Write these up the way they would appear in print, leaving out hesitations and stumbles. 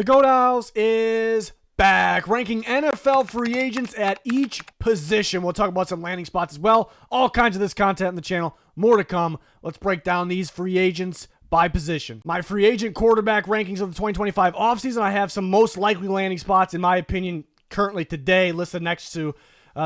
The Goat House is back, ranking NFL free agents at each position. We'll talk about some landing spots as well. All kinds of this content on the channel. More to come. Let's break down these free agents by position. My free agent quarterback rankings of the 2025 offseason. I have some most likely landing spots, in my opinion, currently today listed next to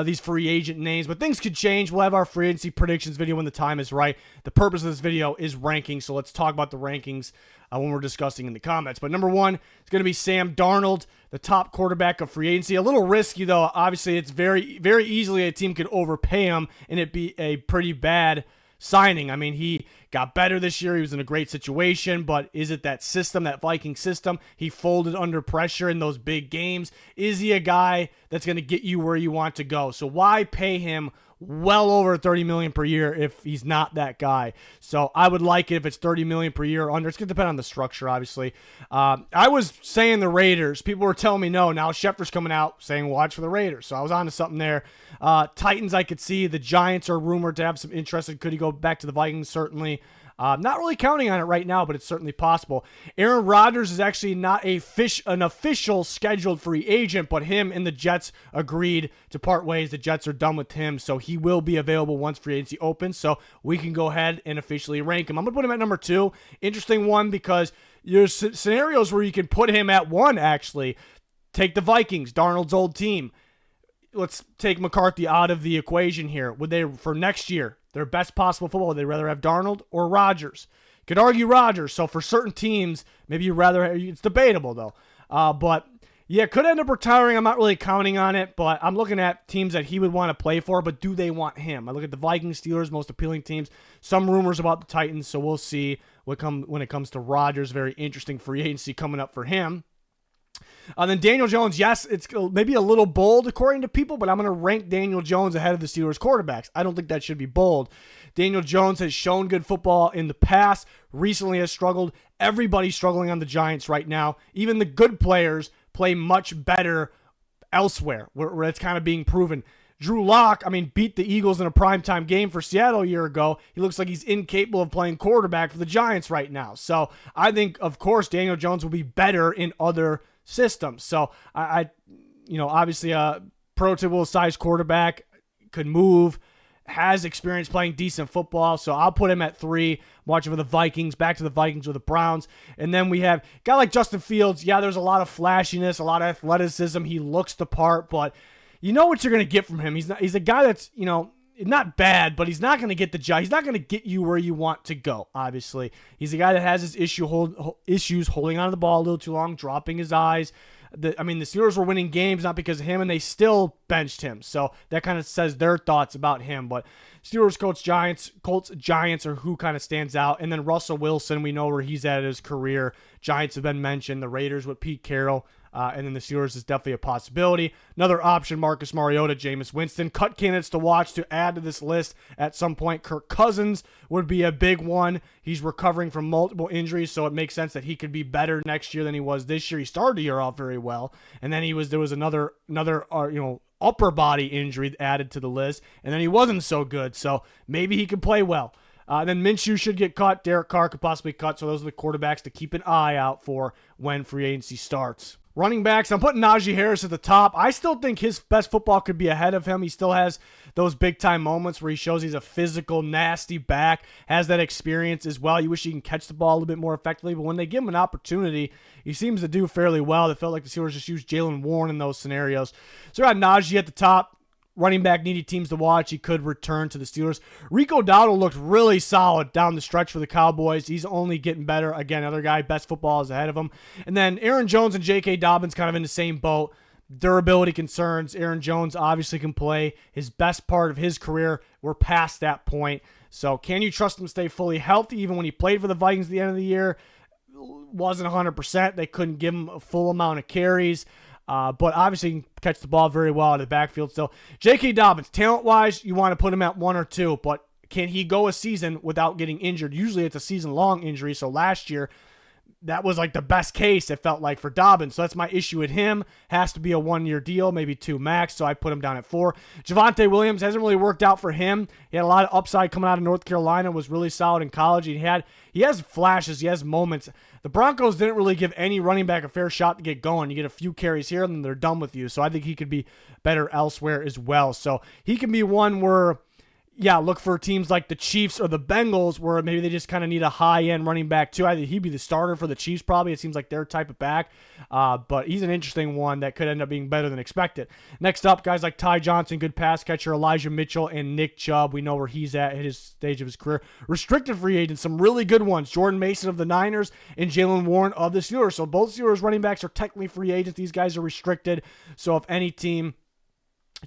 these free agent names, but things could change. We'll have our free agency predictions video when the time is right. The purpose of this video is ranking, so let's talk about the rankings when we're discussing in the comments. But number one is going to be Sam Darnold, the top quarterback of free agency. A little risky, though. Obviously, it's very, very easily a team could overpay him, and it'd be a pretty bad signing. I mean, he got better this year. He was in a great situation, but is it that system, that Viking system? He folded under pressure in those big games. Is he a guy that's going to get you where you want to go? So why pay him well over $30 million per year if he's not that guy? So I would like it if it's $30 million per year or under. It's going to depend on the structure, obviously. I was saying the Raiders. People were telling me no. Now Schefter's coming out saying watch for the Raiders. So I was on to something there. Titans, I could see. The Giants are rumored to have some interest. Could he go back to the Vikings? Certainly. Not really counting on it right now, but it's certainly possible. Aaron Rodgers is actually not an official scheduled free agent, but him and the Jets agreed to part ways. The Jets are done with him, so he will be available once free agency opens, so we can go ahead and officially rank him. I'm going to put him at number 2. Interesting one because there's scenarios where you can put him at 1, actually. Take the Vikings, Darnold's old team. Let's take McCarthy out of the equation here. Would they, for next year, their best possible football, would they rather have Darnold or Rodgers? Could argue Rodgers. So for certain teams, maybe you'd rather have, it's debatable though. But yeah, could end up retiring. I'm not really counting on it, but I'm looking at teams that he would want to play for, but do they want him? I look at the Vikings, Steelers, most appealing teams. Some rumors about the Titans, so we'll see when it comes to Rodgers. Very interesting free agency coming up for him. Then Daniel Jones, yes, it's maybe a little bold according to people, but I'm going to rank Daniel Jones ahead of the Steelers quarterbacks. I don't think that should be bold. Daniel Jones has shown good football in the past, recently has struggled. Everybody's struggling on the Giants right now. Even the good players play much better elsewhere, where it's kind of being proven. Drew Lock, beat the Eagles in a primetime game for Seattle a year ago. He looks like he's incapable of playing quarterback for the Giants right now. So I think, of course, Daniel Jones will be better in other systems. So I obviously a prototypical size quarterback, could move, has experience playing decent football. So I'll put him at 3. Watching for the Vikings, back to the Vikings or the Browns. And then we have a guy like Justin Fields. Yeah, there's a lot of flashiness, a lot of athleticism. He looks the part, but you know what you're going to get from him. He's a guy that's, not bad, but he's not going to get the job. He's not going to get you where you want to go, obviously. He's a guy that has his issues holding on to the ball a little too long, dropping his eyes. The Steelers were winning games not because of him, and they still benched him. So that kind of says their thoughts about him. But Steelers, Colts, Giants are who kind of stands out. And then Russell Wilson, we know where he's at in his career. Giants have been mentioned. The Raiders with Pete Carroll. And then the Steelers is definitely a possibility. Another option, Marcus Mariota, Jameis Winston. Cut candidates to watch to add to this list at some point. Kirk Cousins would be a big one. He's recovering from multiple injuries, so it makes sense that he could be better next year than he was this year. He started the year off very well, and then there was another upper body injury added to the list, and then he wasn't so good. So maybe he could play well. Then Minshew should get cut. Derek Carr could possibly cut. So those are the quarterbacks to keep an eye out for when free agency starts. Running backs, I'm putting Najee Harris at the top. I still think his best football could be ahead of him. He still has those big-time moments where he shows he's a physical, nasty back, has that experience as well. You wish he can catch the ball a little bit more effectively, but when they give him an opportunity, he seems to do fairly well. It felt like the Steelers just used Jaylen Warren in those scenarios. So I got Najee at the top. Running back needy teams to watch. He could return to the Steelers. Rico Dowdle looked really solid down the stretch for the Cowboys. He's only getting better. Again, another guy, best football is ahead of him. And then Aaron Jones and J.K. Dobbins kind of in the same boat. Durability concerns. Aaron Jones obviously can play his best part of his career. We're past that point. So can you trust him to stay fully healthy? Even when he played for the Vikings at the end of the year, wasn't 100%. They couldn't give him a full amount of carries. But obviously he can catch the ball very well out of the backfield still. J.K. Dobbins, talent-wise, you want to put him at 1 or 2, but can he go a season without getting injured? Usually it's a season-long injury, so last year that was like the best case, it felt like, for Dobbins. So that's my issue with him. Has to be a 1-year deal, maybe 2 max. So I put him down at 4. Javonte Williams hasn't really worked out for him. He had a lot of upside coming out of North Carolina, was really solid in college. He has flashes, he has moments. The Broncos didn't really give any running back a fair shot to get going. You get a few carries here, and then they're done with you. So I think he could be better elsewhere as well. So he can be one where, yeah, look for teams like the Chiefs or the Bengals where maybe they just kind of need a high-end running back too. I think he'd be the starter for the Chiefs probably. It seems like their type of back. But he's an interesting one that could end up being better than expected. Next up, guys like Ty Johnson, good pass catcher, Elijah Mitchell, and Nick Chubb. We know where he's at his stage of his career. Restricted free agents, some really good ones. Jordan Mason of the Niners and Jalen Warren of the Steelers. So both Steelers running backs are technically free agents. These guys are restricted. So if any team,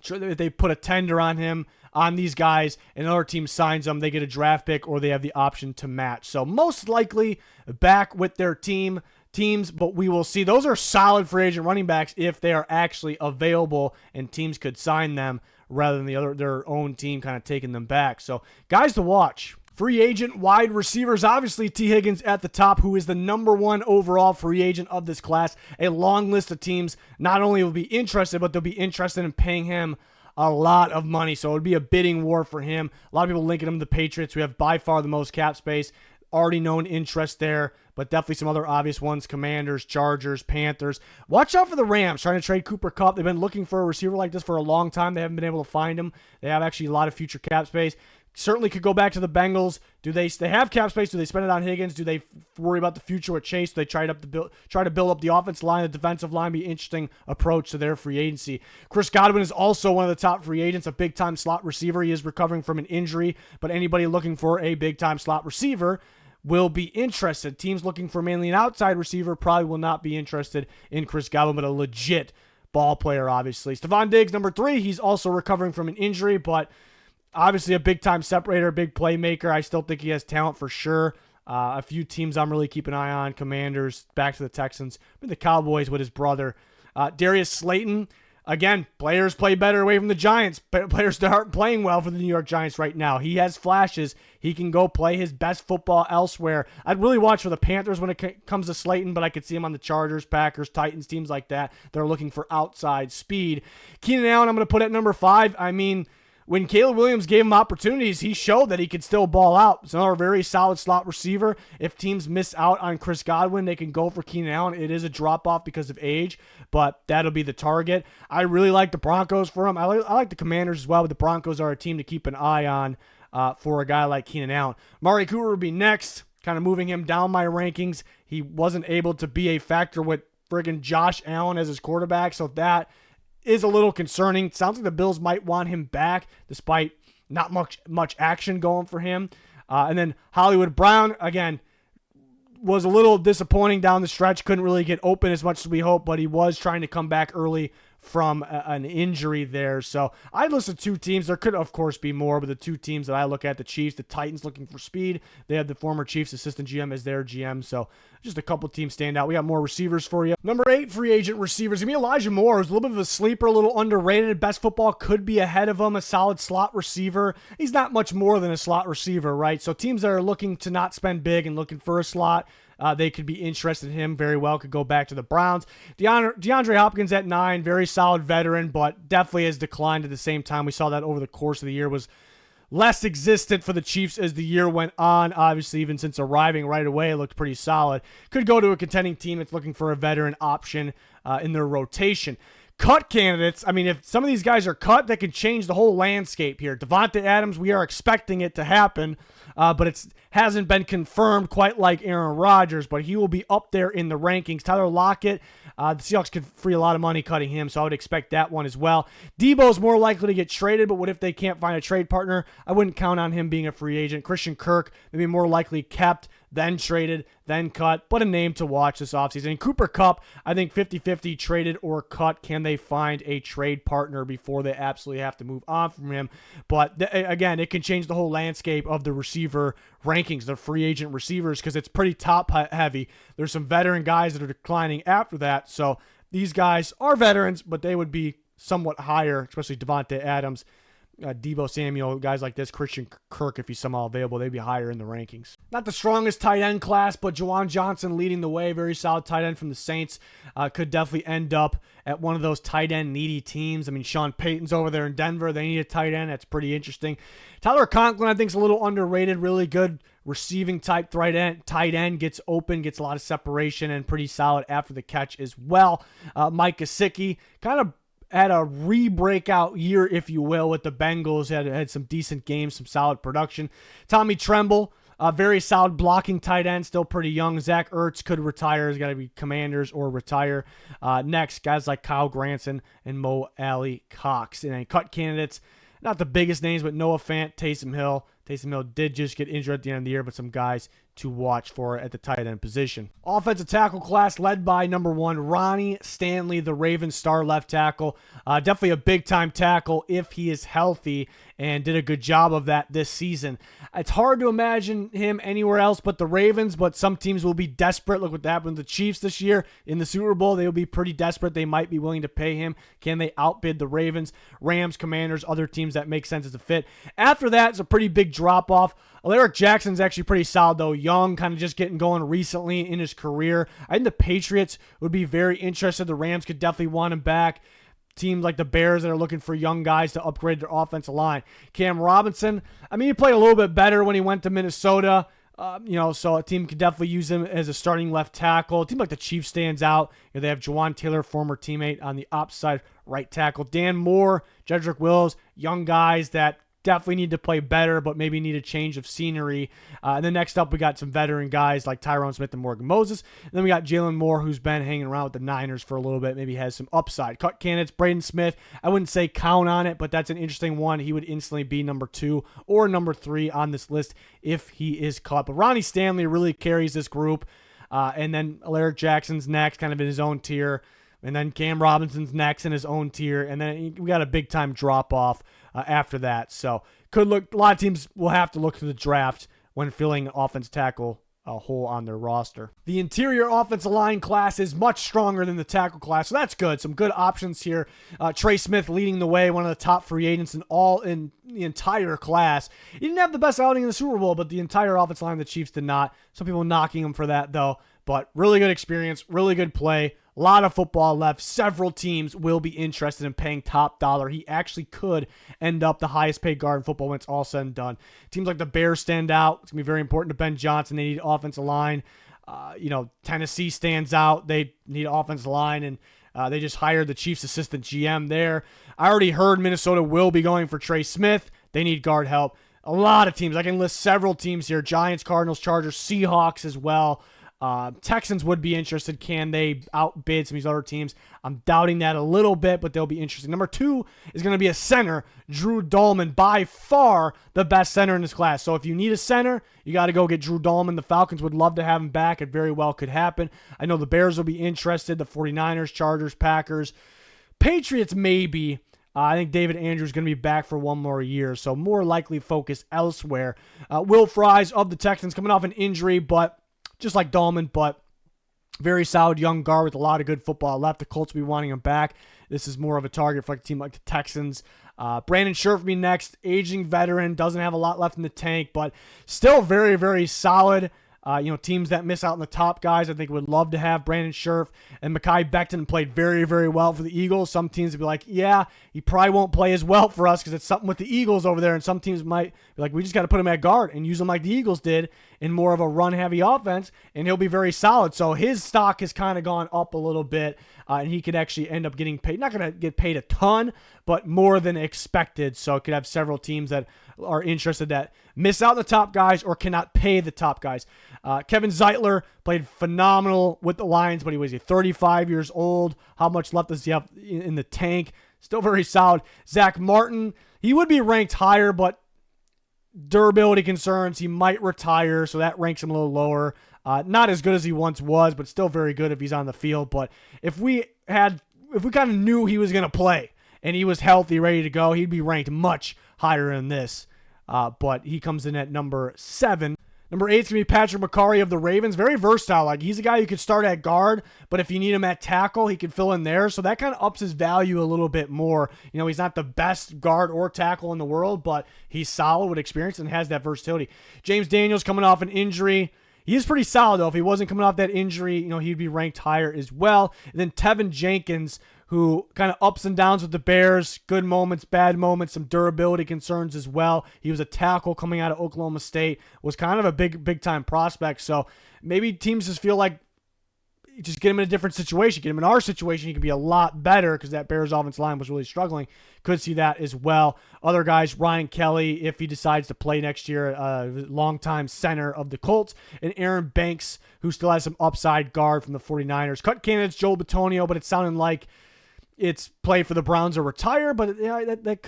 if they put a tender on these guys and another team signs them, they get a draft pick or they have the option to match. So most likely back with their teams, but we will see. Those are solid free agent running backs if they are actually available and teams could sign them rather than their own team kind of taking them back. So guys to watch. Free agent wide receivers, obviously T. Higgins at the top, who is the #1 overall free agent of this class. A long list of teams not only will be interested, but they'll be interested in paying him a lot of money. So it would be a bidding war for him. A lot of people linking him to the Patriots, who have by far the most cap space. Already known interest there, but definitely some other obvious ones: Commanders, Chargers, Panthers. Watch out for the Rams trying to trade Cooper Kupp. They've been looking for a receiver like this for a long time. They haven't been able to find him. They have actually a lot of future cap space. Certainly could go back to the Bengals. They have cap space? Do they spend it on Higgins? Do they worry about the future with Chase? Do they try to build up the offensive line, the defensive line? Be an interesting approach to their free agency. Chris Godwin is also one of the top free agents, a big-time slot receiver. He is recovering from an injury, but anybody looking for a big-time slot receiver will be interested. Teams looking for mainly an outside receiver probably will not be interested in Chris Godwin, but a legit ball player, obviously. Stephon Diggs, #3. He's also recovering from an injury, but obviously a big-time separator, big playmaker. I still think he has talent for sure. A few teams I'm really keeping an eye on: Commanders, back to the Texans, but the Cowboys with his brother. Darius Slayton, again, players play better away from the Giants. Players that aren't playing well for the New York Giants right now. He has flashes. He can go play his best football elsewhere. I'd really watch for the Panthers when it comes to Slayton, but I could see him on the Chargers, Packers, Titans, teams like that. They're looking for outside speed. Keenan Allen, I'm going to put at #5. I mean, when Caleb Williams gave him opportunities, he showed that he could still ball out. It's another very solid slot receiver. If teams miss out on Chris Godwin, they can go for Keenan Allen. It is a drop-off because of age, but that'll be the target. I really like the Broncos for him. I like the Commanders as well, but the Broncos are a team to keep an eye on for a guy like Keenan Allen. Mari Cooper will be next, kind of moving him down my rankings. He wasn't able to be a factor with friggin' Josh Allen as his quarterback, so that is a little concerning. Sounds like the Bills might want him back despite not much action going for him. And then Hollywood Brown, again, was a little disappointing down the stretch. Couldn't really get open as much as we hoped, but he was trying to come back early from an injury there. So I listed 2 teams. There could, of course, be more, but the 2 teams that I look at, the Chiefs, the Titans looking for speed. They have the former Chiefs assistant GM as their GM. So just a couple teams stand out. We got more receivers for you. #8, free agent receivers. Give me Elijah Moore, who's a little bit of a sleeper, a little underrated. Best football could be ahead of him. A solid slot receiver. He's not much more than a slot receiver, right? So teams that are looking to not spend big and looking for a slot, they could be interested in him very well. Could go back to the Browns. DeAndre Hopkins at 9, very solid veteran, but definitely has declined at the same time. We saw that over the course of the year, was less existent for the Chiefs as the year went on. Obviously, even since arriving right away, it looked pretty solid. Could go to a contending team that's looking for a veteran option in their rotation. Cut candidates, I mean, if some of these guys are cut, that can change the whole landscape here. Devontae Adams, we are expecting it to happen, but it hasn't been confirmed quite like Aaron Rodgers, but he will be up there in the rankings. Tyler Lockett, the Seahawks could free a lot of money cutting him, so I would expect that one as well. Debo's more likely to get traded, but what if they can't find a trade partner? I wouldn't count on him being a free agent. Christian Kirk, maybe more likely kept, then traded, then cut, but a name to watch this offseason. And Cooper Kupp, I think 50-50 traded or cut. Can they find a trade partner before they absolutely have to move on from him? But again, it can change the whole landscape of the receiver rankings, the free agent receivers, because it's pretty top heavy. There's some veteran guys that are declining after that. So these guys are veterans, but they would be somewhat higher, especially Devontae Adams, Debo Samuel, guys like this, Christian Kirk, if he's somehow available, they'd be higher in the rankings. Not the strongest tight end class, but Juwan Johnson leading the way. Very solid tight end from the Saints. Could definitely end up at one of those tight end needy teams. I mean, Sean Payton's over there in Denver. They need a tight end. That's pretty interesting. Tyler Conklin, I think, is a little underrated. Really good receiving type tight end. Gets open, gets a lot of separation, and pretty solid after the catch as well. Mike Gesicki kind of had a re-breakout year, if you will, with the Bengals. Had some decent games, some solid production. Tommy Tremble, very solid blocking tight end, still pretty young. Zach Ertz could retire. He's got to be Commanders or retire. Next, guys like Kyle Granson and Mo Alley Cox. And then cut candidates, not the biggest names, but Noah Fant, Taysom Hill. Taysom Hill did just get injured at the end of the year, but some guys to watch for at the tight end position. Offensive tackle class led by number 1, Ronnie Stanley, the Ravens star left tackle. Definitely a big-time tackle if he is healthy, and did a good job of that this season. It's hard to imagine him anywhere else but the Ravens, but some teams will be desperate. Look what happened with the Chiefs this year in the Super Bowl. They will be pretty desperate. They might be willing to pay him. Can they outbid the Ravens, Rams, Commanders, other teams that make sense as a fit? After that, it's a pretty big drop-off. Alaric Jackson's actually pretty solid, though. Young, kind of just getting going recently in his career. I think the Patriots would be very interested. The Rams could definitely want him back. Teams like the Bears that are looking for young guys to upgrade their offensive line. Cam Robinson, I mean, he played a little bit better when he went to Minnesota. So a team could definitely use him as a starting left tackle. A team like the Chiefs stands out. They have Jawan Taylor, former teammate, on the opposite right tackle. Dan Moore, Jedrick Wills, young guys that definitely need to play better, but maybe need a change of scenery. And then next up, we got some veteran guys like Tyron Smith and Morgan Moses. And then we got Jalen Moore, who's been hanging around with the Niners for a little bit, maybe has some upside. Cut candidates, Braden Smith. I wouldn't say count on it, but that's an interesting one. He would instantly be number 2 or number 3 on this list if he is cut. But Ronnie Stanley really carries this group. And then Alaric Jackson's next, kind of in his own tier. And then Cam Robinson's next in his own tier. And then we got a big-time drop-off after that. So could look, a lot of teams will have to look to the draft when filling offensive tackle a hole on their roster. The interior offensive line class is much stronger than the tackle class, so that's good. Some good options here. Trey Smith leading the way, one of the top free agents in the entire class. He didn't have the best outing in the Super Bowl, but the entire offensive line of the Chiefs did not. Some people knocking him for that, though. But really good experience, really good play. A lot of football left. Several teams will be interested in paying top dollar. He actually could end up the highest paid guard in football when it's all said and done. Teams like the Bears stand out. It's going to be very important to Ben Johnson. They need offensive line. Tennessee stands out. They need offensive line, and they just hired the Chiefs assistant GM there. I already heard Minnesota will be going for Trey Smith. They need guard help. A lot of teams. I can list several teams here. Giants, Cardinals, Chargers, Seahawks as well. Texans would be interested. Can they outbid some of these other teams? I'm doubting that a little bit, but they'll be interesting. Number 2 is going to be a center, Drew Dahlman, by far the best center in this class. So if you need a center, you got to go get Drew Dahlman. The Falcons would love to have him back. It very well could happen. I know the Bears will be interested, the 49ers, Chargers, Packers. Patriots maybe. I think David Andrews is going to be back for one more year, so more likely focus elsewhere. Will Fries of the Texans coming off an injury, but just like Dahlman, but very solid young guard with a lot of good football left. The Colts will be wanting him back. This is more of a target for a team like the Texans. Brandon Scherf will be next. Aging veteran, doesn't have a lot left in the tank, but still very, very solid. Teams that miss out on the top guys, I think, would love to have Brandon Scherf. And Mekhi Becton played very, very well for the Eagles. Some teams would be like, yeah, he probably won't play as well for us because it's something with the Eagles over there. And some teams might be like, we just got to put him at guard and use him like the Eagles did in more of a run-heavy offense, and he'll be very solid. So his stock has kind of gone up a little bit, and he could actually end up getting paid. Not going to get paid a ton, but more than expected. So it could have several teams that are interested that miss out on the top guys or cannot pay the top guys. Kevin Zeitler played phenomenal with the Lions, but he was 35 years old. How much left does he have in the tank? Still very solid. Zach Martin, he would be ranked higher, but durability concerns, he might retire, so that ranks him a little lower. Not as good as he once was, but still very good if he's on the field. But if we kind of knew he was going to play and he was healthy, ready to go, he'd be ranked much higher than this. But he comes in at number 7. Number 8 is going to be Patrick McCarry of the Ravens. Very versatile. Like, he's a guy who could start at guard, but if you need him at tackle, he can fill in there. So that kind of ups his value a little bit more. You know, he's not the best guard or tackle in the world, but he's solid with experience and has that versatility. James Daniels coming off an injury. He is pretty solid, though. If he wasn't coming off that injury, you know, he'd be ranked higher as well. And then Tevin Jenkins, who kind of ups and downs with the Bears, good moments, bad moments, some durability concerns as well. He was a tackle coming out of Oklahoma State, was kind of a big-time prospect. So maybe teams just feel like just get him in a different situation. Get him in our situation, he could be a lot better because that Bears offensive line was really struggling. Could see that as well. Other guys, Ryan Kelly, if he decides to play next year, longtime center of the Colts, and Aaron Banks, who still has some upside guard from the 49ers. Cut candidates, Joel Bitonio, but it's sounding like it's play for the Browns or retire, but that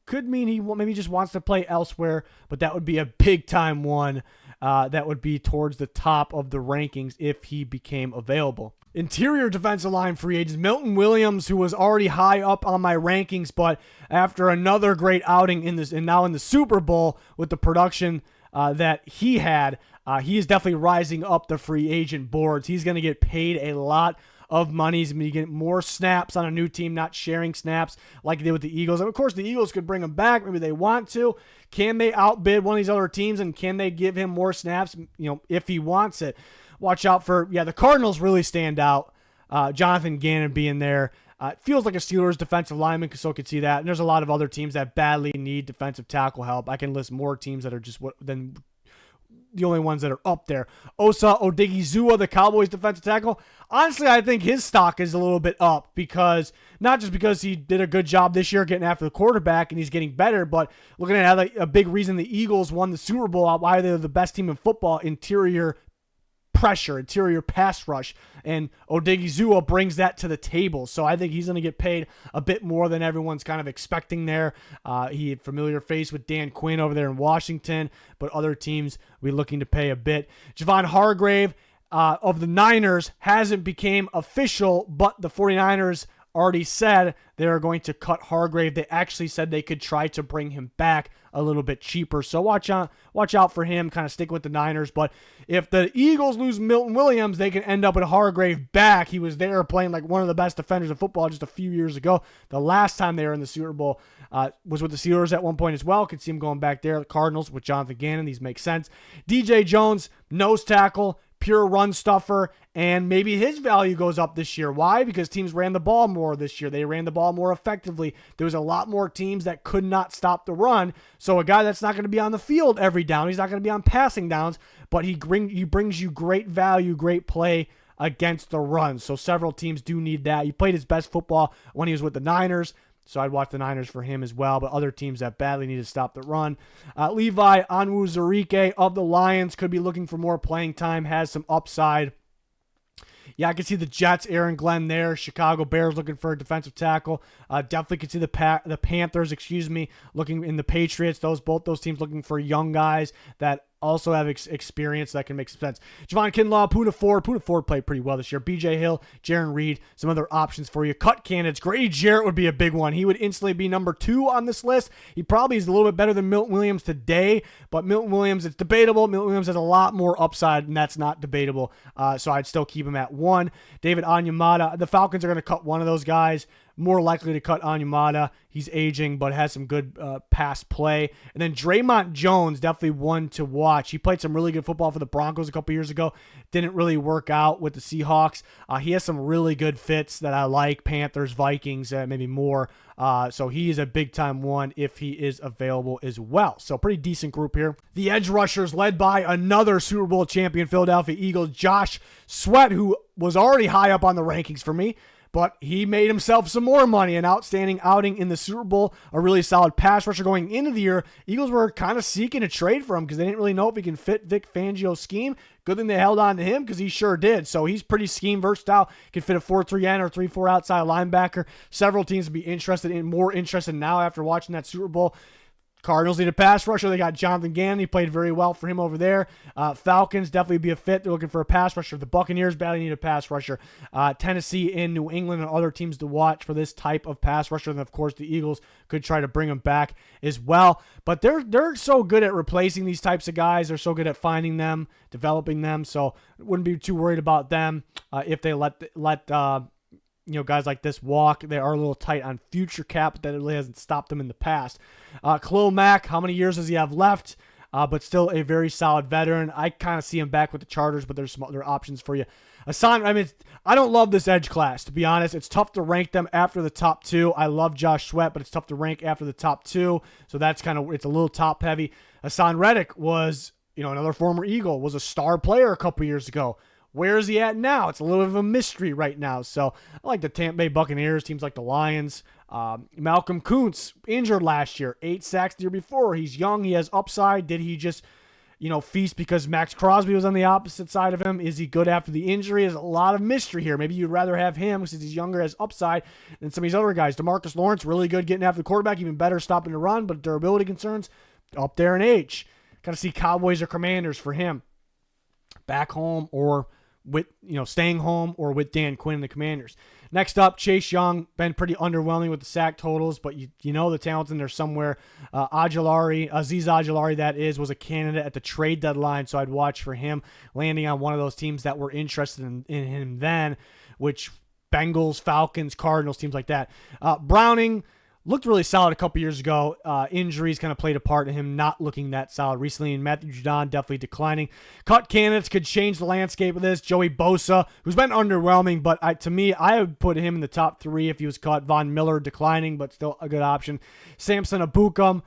could mean he maybe just wants to play elsewhere, but that would be a big-time one. That would be towards the top of the rankings if he became available. Interior defensive line free agents, Milton Williams, who was already high up on my rankings, but after another great outing in this and now in the Super Bowl with the production that he had, he is definitely rising up the free agent boards. He's going to get paid a lot of money. He's going to get more snaps on a new team, not sharing snaps like they did with the Eagles. And of course, the Eagles could bring him back. Maybe they want to. Can they outbid one of these other teams, and can they give him more snaps, you know, if he wants it? Watch out for, the Cardinals really stand out. Jonathan Gannon being there. It feels like a Steelers defensive lineman, so could see that. And there's a lot of other teams that badly need defensive tackle help. I can list more teams that are just the only ones that are up there. Osa Odigizua, the Cowboys defensive tackle. Honestly, I think his stock is a little bit up because not just because he did a good job this year getting after the quarterback and he's getting better, but looking at how a big reason the Eagles won the Super Bowl, why they're the best team in football, interior pressure, interior pass rush, and Odigizua brings that to the table. So I think he's going to get paid a bit more than everyone's kind of expecting there. He had familiar face with Dan Quinn over there in Washington, but other teams will be looking to pay a bit. Javon Hargrave of the Niners hasn't became official, but the 49ers already said they're going to cut Hargrave. They actually said they could try to bring him back a little bit cheaper. So watch out for him, kind of stick with the Niners. But if the Eagles lose Milton Williams, they can end up with Hargrave back. He was there playing like one of the best defenders of football just a few years ago. The last time they were in the Super Bowl was with the Steelers at one point as well. Could see him going back there. The Cardinals with Jonathan Gannon. These make sense. DJ Jones, nose tackle, pure run stuffer, and maybe his value goes up this year. Why? Because teams ran the ball more this year. They ran the ball more effectively. There was a lot more teams that could not stop the run. So a guy that's not going to be on the field every down, he's not going to be on passing downs, but he brings you great value, great play against the run. So several teams do need that. He played his best football when he was with the Niners. So I'd watch the Niners for him as well, but other teams that badly need to stop the run. Levi Onwuzurike of the Lions could be looking for more playing time, has some upside. Yeah, I can see the Jets, Aaron Glenn there. Chicago Bears looking for a defensive tackle. Definitely could see the Panthers, looking in the Patriots. Both those teams looking for young guys that also have experience that can make sense. Javon Kinlaw, Poona Ford played pretty well this year. BJ Hill, Jaron Reed, some other options for you. Cut candidates. Grady Jarrett would be a big one. He would instantly be number 2 on this list. He probably is a little bit better than Milton Williams today, but Milton Williams, it's debatable. Milton Williams has a lot more upside, and that's not debatable. So I'd still keep him at 1. David Onyemata. The Falcons are going to cut one of those guys. More likely to cut Onyemata. He's aging, but has some good pass play. And then Draymond Jones, definitely one to watch. He played some really good football for the Broncos a couple years ago. Didn't really work out with the Seahawks. He has some really good fits that I like. Panthers, Vikings, maybe more. So he is a big-time one if he is available as well. So pretty decent group here. The edge rushers led by another Super Bowl champion Philadelphia Eagles, Josh Sweat, who was already high up on the rankings for me. But he made himself some more money. An outstanding outing in the Super Bowl. A really solid pass rusher going into the year. Eagles were kind of seeking a trade for him because they didn't really know if he can fit Vic Fangio's scheme. Good thing they held on to him because he sure did. So he's pretty scheme versatile. Can fit a 4-3 or 3-4 outside linebacker. Several teams would be more interested now after watching that Super Bowl. Cardinals need a pass rusher. They got Jonathan Gannon. He played very well for him over there. Falcons definitely be a fit. They're looking for a pass rusher. The Buccaneers badly need a pass rusher. Tennessee and New England and other teams to watch for this type of pass rusher. And, of course, the Eagles could try to bring him back as well. But they're so good at replacing these types of guys. They're so good at finding them, developing them. So wouldn't be too worried about them if they let guys like this walk. They are a little tight on future cap, but that really hasn't stopped them in the past. Khalil Mack, how many years does he have left? But still a very solid veteran. I kind of see him back with the Chargers, but there's some other options for you. I don't love this edge class, to be honest. It's tough to rank them after the top two. I love Josh Sweat, but it's tough to rank after the top two. So that's it's a little top heavy. Hassan Reddick was, another former Eagle, was a star player a couple years ago. Where is he at now? It's a little bit of a mystery right now. So I like the Tampa Bay Buccaneers, teams like the Lions. Malcolm Kuntz, injured last year, 8 sacks the year before. He's young. He has upside. Did he just, feast because Max Crosby was on the opposite side of him? Is he good after the injury? There's a lot of mystery here. Maybe you'd rather have him since he's younger, has upside, than some of these other guys. DeMarcus Lawrence, really good getting after the quarterback, even better stopping the run, but durability concerns up there in age. Got to see Cowboys or Commanders for him. Back home or with staying home or with Dan Quinn and the Commanders. Next up, Chase Young, been pretty underwhelming with the sack totals, but the talent's in there somewhere. Aziz Ojulari, that is, was a candidate at the trade deadline, so I'd watch for him landing on one of those teams that were interested in him then, which Bengals, Falcons, Cardinals, teams like that. Browning looked really solid a couple years ago. Injuries kind of played a part in him not looking that solid recently, and Matthew Judon definitely declining. Cut candidates could change the landscape of this. Joey Bosa, who's been underwhelming, but to me, I would put him in the top 3 if he was cut. Von Miller declining, but still a good option. Samson Ebukam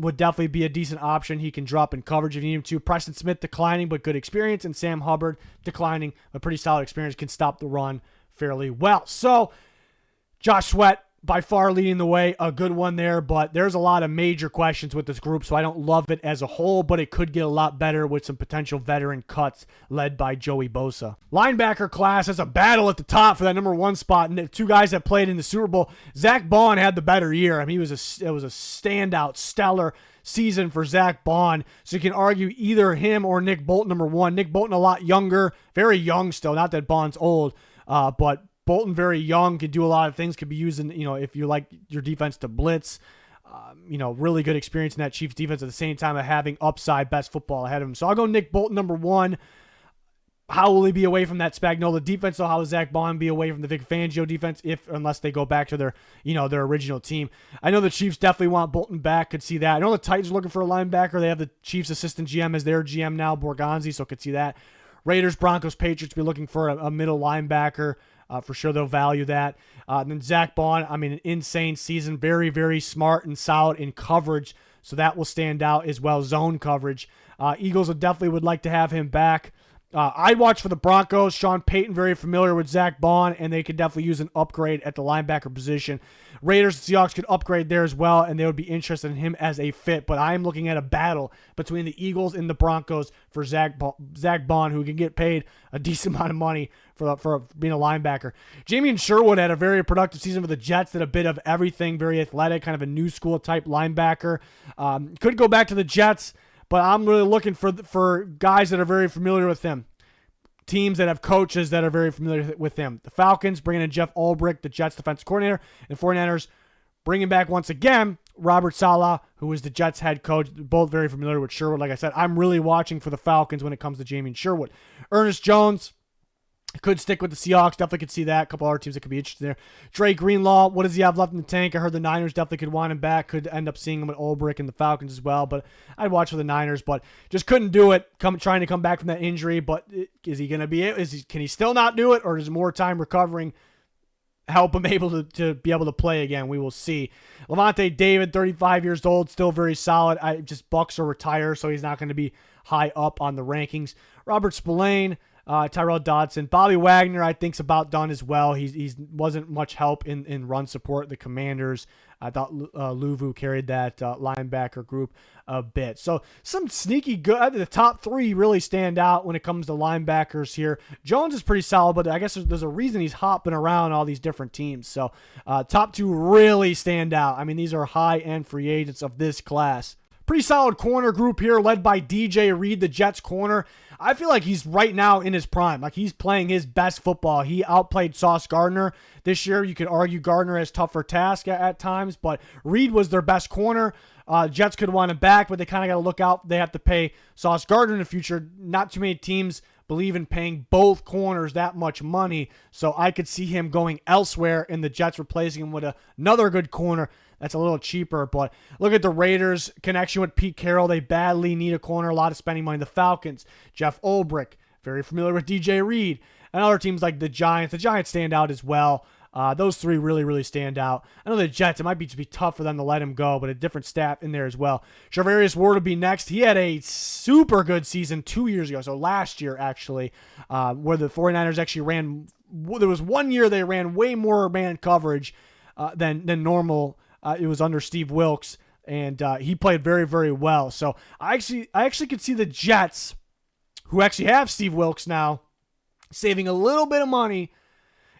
would definitely be a decent option. He can drop in coverage if you need him to. Preston Smith declining, but good experience. And Sam Hubbard declining, but pretty solid experience, can stop the run fairly well. So, Josh Sweat, by far leading the way, a good one there, but there's a lot of major questions with this group, so I don't love it as a whole, but it could get a lot better with some potential veteran cuts led by Joey Bosa. Linebacker class has a battle at the top for that number 1 spot, and the 2 guys that played in the Super Bowl. Zach Bond had the better year. I mean, it was a standout, stellar season for Zach Bond, so you can argue either him or Nick Bolton, number 1. Nick Bolton a lot younger, very young still, not that Bond's old, but Bolton very young, can do a lot of things, could be using, if you like your defense to blitz, really good experience in that Chiefs defense at the same time of having upside, best football ahead of him. So I'll go Nick Bolton, number 1. How will he be away from that Spagnuolo defense? So how will Zach Bond be away from the Vic Fangio defense unless they go back to their original team? I know the Chiefs definitely want Bolton back, could see that. I know the Titans are looking for a linebacker. They have the Chiefs assistant GM as their GM now, Borgonzi, so could see that. Raiders, Broncos, Patriots be looking for a middle linebacker. For sure, they'll value that. And then Zach Bond, an insane season. Very, very smart and solid in coverage. So that will stand out as well. Zone coverage. Eagles would like to have him back. I'd watch for the Broncos. Sean Payton, very familiar with Zach Bond, and they could definitely use an upgrade at the linebacker position. Raiders and Seahawks could upgrade there as well, and they would be interested in him as a fit. But I am looking at a battle between the Eagles and the Broncos for Zach Bond, who can get paid a decent amount of money for being a linebacker. Jamien Sherwood had a very productive season for the Jets, did a bit of everything, very athletic, kind of a new school type linebacker. Could go back to the Jets, but I'm really looking for guys that are very familiar with him. Teams that have coaches that are very familiar with him. The Falcons bringing in Jeff Ulbrich, the Jets defensive coordinator, and 49ers bringing back once again Robert Saleh, who was the Jets head coach. Both very familiar with Sherwood. Like I said, I'm really watching for the Falcons when it comes to Jamien Sherwood. Ernest Jones could stick with the Seahawks. Definitely could see that. A couple other teams that could be interested there. Dre Greenlaw, what does he have left in the tank? I heard the Niners definitely could want him back. Could end up seeing him with Ulbrich and the Falcons as well. But I'd watch for the Niners, but just couldn't do it. Trying to come back from that injury. But is he going to be? Can he still not do it, or is more time recovering help him able to be able to play again? We will see. Levante David, 35 years old, still very solid. Bucks are retired, so he's not going to be high up on the rankings. Robert Spillane. Tyrell Dodson. Bobby Wagner, I think, is about done as well. He wasn't much help in run support. The Commanders, I thought Luvu carried that linebacker group a bit. So some sneaky good. The top three really stand out when it comes to linebackers here. Jones is pretty solid, but I guess there's a reason he's hopping around all these different teams. So top two really stand out. I mean, these are high-end free agents of this class. Pretty solid corner group here led by DJ Reed, the Jets corner. I feel like he's right now in his prime. Like, he's playing his best football. He outplayed Sauce Gardner this year. You could argue Gardner has tougher task at times, but Reed was their best corner. Jets could want him back, but they kind of got to look out. They have to pay Sauce Gardner in the future. Not too many teams believe in paying both corners that much money, so I could see him going elsewhere and the Jets replacing him with another good corner that's a little cheaper. But look at the Raiders' connection with Pete Carroll. They badly need a corner, a lot of spending money. The Falcons, Jeff Ulbrich, very familiar with DJ Reed, and other teams like the Giants. The Giants stand out as well. Those three really, really stand out. I know the Jets, it might be tough for them to let him go, but a different staff in there as well. Charvarius Ward will be next. He had a super good season 2 years ago, so last year actually, where the 49ers actually ran. There was 1 year they ran way more man coverage than normal. It was under Steve Wilks, and he played very, very well. So I actually could see the Jets, who actually have Steve Wilks now, saving a little bit of money.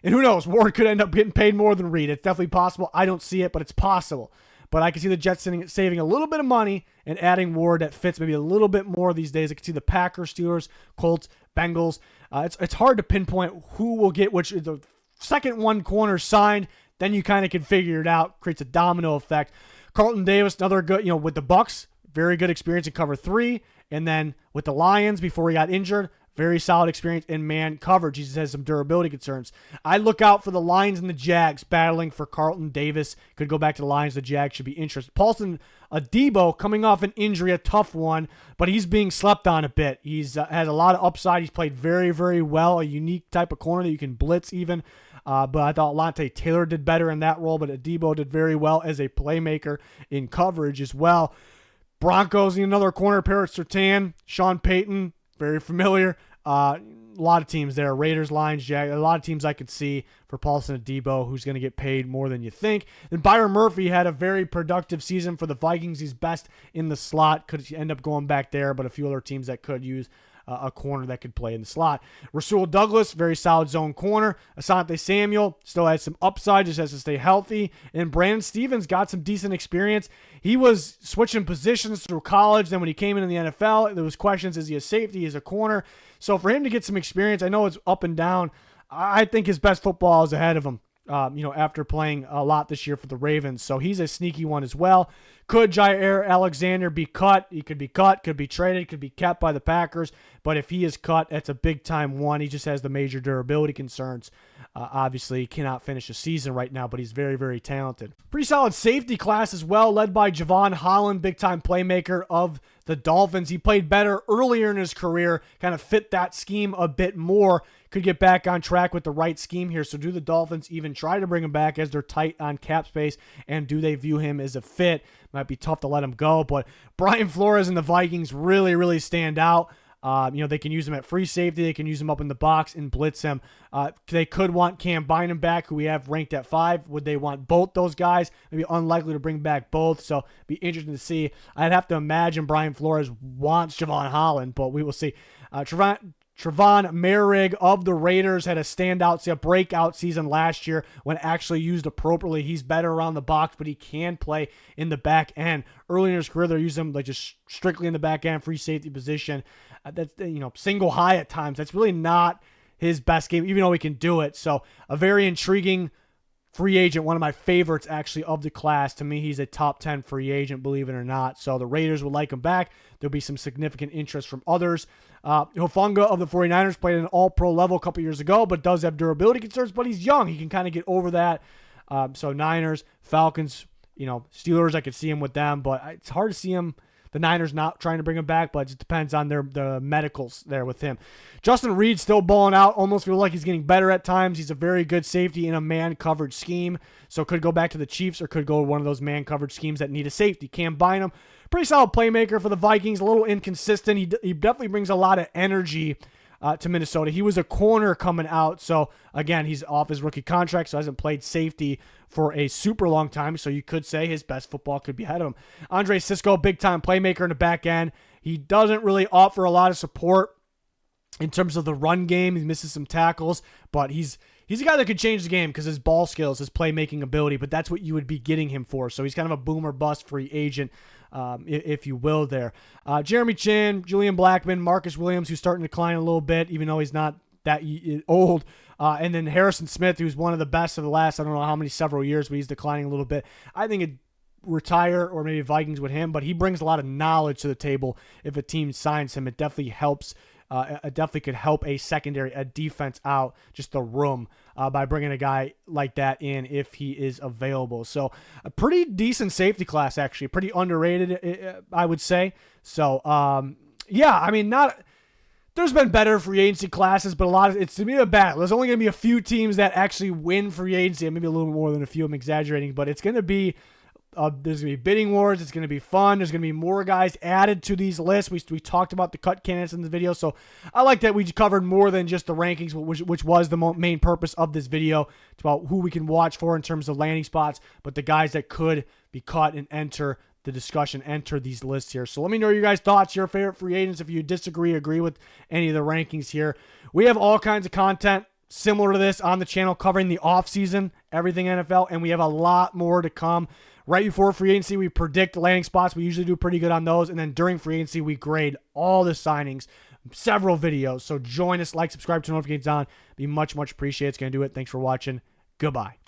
And who knows, Ward could end up getting paid more than Reed. It's definitely possible. I don't see it, but it's possible. But I can see the Jets saving a little bit of money and adding Ward that fits maybe a little bit more these days. I can see the Packers, Steelers, Colts, Bengals. It's hard to pinpoint who will get which. The second one corner signed, then you kind of can figure it out. Creates a domino effect. Carlton Davis, another good, with the Bucks, very good experience in cover 3. And then with the Lions, before he got injured, very solid experience in man coverage. He just has some durability concerns. I look out for the Lions and the Jags battling for Carlton Davis. Could go back to the Lions. The Jags should be interested. Paulson Adebo coming off an injury, a tough one, but he's being slept on a bit. He's has a lot of upside. He's played very, very well. A unique type of corner that you can blitz even. But I thought Lante Taylor did better in that role, but Adebo did very well as a playmaker in coverage as well. Broncos need another corner pair at Surtain. Sean Payton, very familiar. A lot of teams there. Raiders, Lions, Jags. A lot of teams I could see for Paulson Adebo, who's going to get paid more than you think. Then Byron Murphy had a very productive season for the Vikings. He's best in the slot. Could end up going back there, but a few other teams that could use a corner that could play in the slot. Rasul Douglas, very solid zone corner. Asante Samuel still has some upside, just has to stay healthy. And Brandon Stevens got some decent experience. He was switching positions through college. Then when he came into the NFL, there was questions, is he a safety, is he a corner? So for him to get some experience, I know it's up and down. I think his best football is ahead of him, after playing a lot this year for the Ravens. So he's a sneaky one as well. Could Jair Alexander be cut? He could be cut, could be traded, could be kept by the Packers. But if he is cut, that's a big-time one. He just has the major durability concerns. Obviously, he cannot finish a season right now, but he's very, very talented. Pretty solid safety class as well, led by Javon Holland, big-time playmaker of the Dolphins. He played better earlier in his career, kind of fit that scheme a bit more. Could get back on track with the right scheme here. So do the Dolphins even try to bring him back as they're tight on cap space? And do they view him as a fit? Might be tough to let him go. But Brian Flores and the Vikings really, really stand out. They can use him at free safety. They can use him up in the box and blitz him. They could want Cam Bynum back, who we have ranked at 5. Would they want both those guys? Maybe unlikely to bring back both, so be interesting to see. I'd have to imagine Brian Flores wants Javon Holland, but we will see. Trevon Merrig of the Raiders had a breakout season last year when actually used appropriately. He's better around the box, but he can play in the back end. Early in his career, they're using him just strictly in the back end, free safety position. That's single high at times. That's really not his best game, even though he can do it. So a very intriguing free agent, one of my favorites actually of the class. To me, he's a top 10 free agent, believe it or not. So the Raiders would like him back. There'll be some significant interest from others. Hufanga of the 49ers played at an all-pro level a couple years ago, but does have durability concerns, but he's young. He can kind of get over that. So Niners, Falcons, Steelers, I could see him with them, but it's hard to see him. The Niners not trying to bring him back, but it just depends on the medicals there with him. Justin Reed still balling out. Almost feel like he's getting better at times. He's a very good safety in a man-coverage scheme, so could go back to the Chiefs or could go to one of those man-coverage schemes that need a safety. Cam Bynum, pretty solid playmaker for the Vikings, a little inconsistent. He definitely brings a lot of energy to Minnesota. He was a corner coming out. So, again, he's off his rookie contract, so hasn't played safety for a super long time. So you could say his best football could be ahead of him. Andre Cisco, big-time playmaker in the back end. He doesn't really offer a lot of support in terms of the run game. He misses some tackles, but he's a guy that could change the game because his ball skills, his playmaking ability, but that's what you would be getting him for. So he's kind of a boom or bust free agent, if you will there. Jeremy Chin, Julian Blackmon, Marcus Williams, who's starting to decline a little bit, even though he's not that old. And then Harrison Smith, who's one of the best of the last, I don't know how many, several years, but he's declining a little bit. I think it'd retire, or maybe Vikings with him, but he brings a lot of knowledge to the table. If a team signs him, it definitely helps. It definitely could help a secondary, a defense out, just the room, by bringing a guy like that in if he is available. So a pretty decent safety class, actually. Pretty underrated, I would say. So, yeah, I mean, there's been better free agency classes, but it's to me a battle. There's only going to be a few teams that actually win free agency, maybe a little more than a few. I'm exaggerating, but it's going to be there's going to be bidding wars. It's going to be fun. There's going to be more guys added to these lists. We talked about the cut candidates in the video, so I like that we covered more than just the rankings, which was the main purpose of this video. It's about who we can watch for in terms of landing spots, but the guys that could be cut and enter the discussion, enter these lists here. So let me know your guys' thoughts, your favorite free agents, if you disagree, agree with any of the rankings here. We have all kinds of content similar to this on the channel covering the offseason, everything NFL, and we have a lot more to come. Right before free agency, we predict landing spots. We usually do pretty good on those. And then during free agency, we grade all the signings, several videos. So join us, like, subscribe, turn notifications on. Be much, much appreciated. It's going to do it. Thanks for watching. Goodbye.